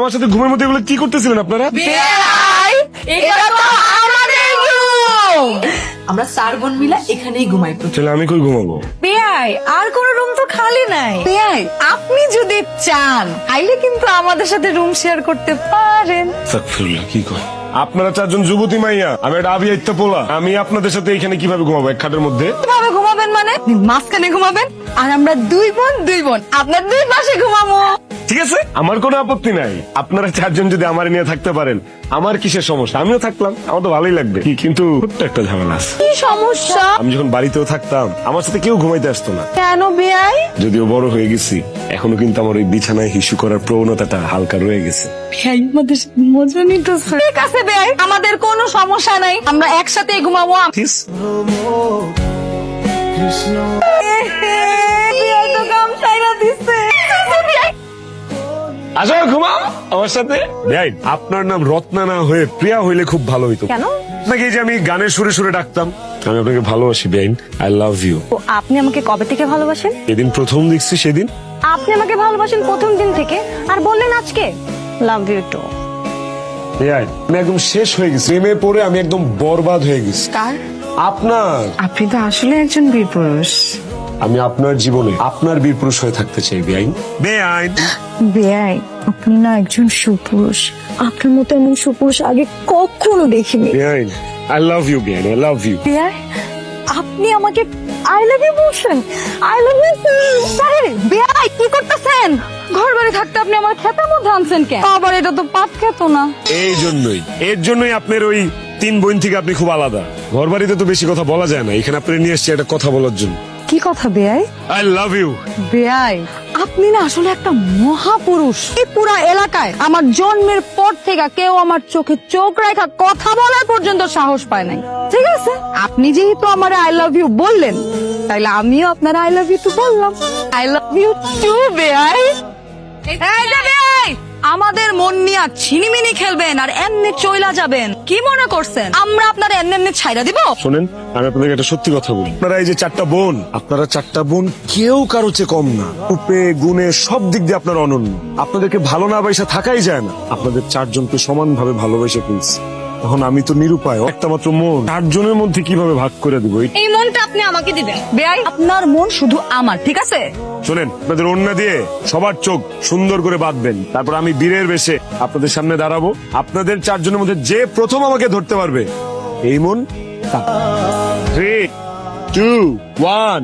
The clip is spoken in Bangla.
আমার সাথে ঘুমের মধ্যে এগুলো কি করতেছিলেন আপনারা? আমরা 4 বোন মিলে এখানেই ঘুমাই। তাহলে আমি কই ঘুমাবো? বেয়াই আর কোন রুম তো খালি নাই। বেয়াই আপনি যদি চান আইলে কিন্তু আমাদের সাথে রুম শেয়ার করতে পারেন। আস্তাগফিরুল্লাহ, কি কয়? আপনারা 4 জন যুবতী মাইয়া, আমি একটা আবিয়াইত্তা পোলা, আমি আপনাদের সাথে এখানে কিভাবে ঘুমাবো এক খাটের মধ্যে? কিভাবে ঘুমাবেন মানে? আপনি মাঝখানে ঘুমাবেন আর আমরা 2 বোন আপনার 2 পাশে ঘুমাবো। ঠিক আছে, আমার কোনো আপত্তি নাই। আপনারা 4 জন যদি আমার নিয়ে থাকতে পারেন, আমার কিসের সমস্যা? আমিও থাকলাম, আমার তো ভালোই লাগবে। কিন্তু ছোট্ট একটা ঝামেলা আছে। কি সমস্যা? আমি যখন বাড়িতেও থাকতাম, আমার সাথে কেউ ঘুমাইতে আসতো না। কেন বেয়াই? যদিও বড় হয়ে গেছি, এখনো কিন্তু আমার ওই বিছানায় হিসু করার প্রবণতাটা হালকা রয়ে গেছে। বেয়াই আমাদের সাথে মজা নিতেছে। ঠিক আছে বেয়াই, আমাদের কোনো সমস্যা নাই, আমরা একসাথে ঘুমাবো। ঠিক? বেয়াই তো কাম সাইরা দিছে। আসো ঘুমাও আমার সাথে। ভাই, আপনার নাম রত্না না হয়ে প্রিয়া হইলে খুব ভালো হইতো। কেন? নাকি যে আমি গানের সুরে সুরে ডাকতাম। আমি আপনাকে ভালোবাসি বেআইন, আই লাভ ইউ। তো আপনি আমাকে কবে থেকে ভালোবাসেন? যেদিন প্রথম দেখছি সেদিন। আপনি আমাকে ভালোবাসেন প্রথম দিন থেকে আর বললেন আজকে লাভ ইউ টু। বেআইন, আমি একদম শেষ হয়ে গেছি, প্রেমে পড়ে আমি একদম বরবাদ হয়ে গেছি। কার? আপনার। আপনি তো আসলে একজন বীর পুরুষ। আমি আপনার জীবনে আপনার বীর পুরুষ হয়ে থাকতে চাই বেআইন। বেআইন, বেয়াই আপনি না একজন সুপুরুষ, আপনার মতো এমন সুপুরুষ আগে কখনো দেখিনি। বেআইন, আই লাভ ইউ বেআইন, আই লাভ ইউ। বেয়াই আপনি আমাকে আই লাভ ইউ বলছেন? I love you. বেয়াই কি করতেছেন? ঘর বাড়ি থাকতে আপনি আমার খেতের মধ্যে আনছেন কেন? আবার এটা তো পাত খেত না। এর জন্যই আপনার ওই 3 বোন থেকে আপনি খুব আলাদা। ঘর বাড়িতে তো বেশি কথা বলা যায় না, এখানে আপনি নিয়ে এসেছি একটা কথা বলার জন্য। কি কথা বেয়াই? I love you. বেয়াই আপনি না আসলে একটা মহাপুরুষ। এই পুরা এলাকায় আমার জন্মের পর থেকে কেউ আমার চোখে চোখ রেখা কথা বলার পর্যন্ত সাহস পায় নাই। ঠিক আছে, আপনি যেহেতু আমার আই লাভ ইউ বললেন, তাইলে আমিও আপনার আই লাভ ইউ টু বললাম। আই লাভ ইউ টু বেয়াই। এই যে বেয়াই, আমাদের মন নিয়ে ছিনিমিনি খেলবেন আর এমনি চইলা যাবেন কি মনে করছেন আমরা আপনার এমনি ছাইরা দিব? শোনেন, আমি আপনাদের একটা সত্যি কথা বলি। আপনারা এই যে 4টা বোন, আপনারা 4টা বোন কেউ কারো চেয়ে কম না। রূপে গুণে সব দিক দিয়ে আপনারা অনন্য। আপনাদেরকে ভালো না বাইসা থাকাই যায় না। আপনাদের 4 জনকে সমানভাবে ভালোবাসা ফেলছি। এখন আমি তো নিরুপায়, একটা মাত্র মন 4 জনের মধ্যে কিভাবে ভাগ করে দেবো? এই মনটা আপনি আমাকে দিবেন বেয়াই, আপনার মন শুধু আমার, ঠিক আছে? শোনেন, আপনাদের ওড়না দিয়ে সবার চোখ সুন্দর করে বাঁধবেন, তারপর আমি বীরের বেশে আপনাদের সামনে দাঁড়াবো। আপনাদের 4 জনের মধ্যে যে প্রথম আমাকে ধরতে পারবে, এই মন 3, 2, 1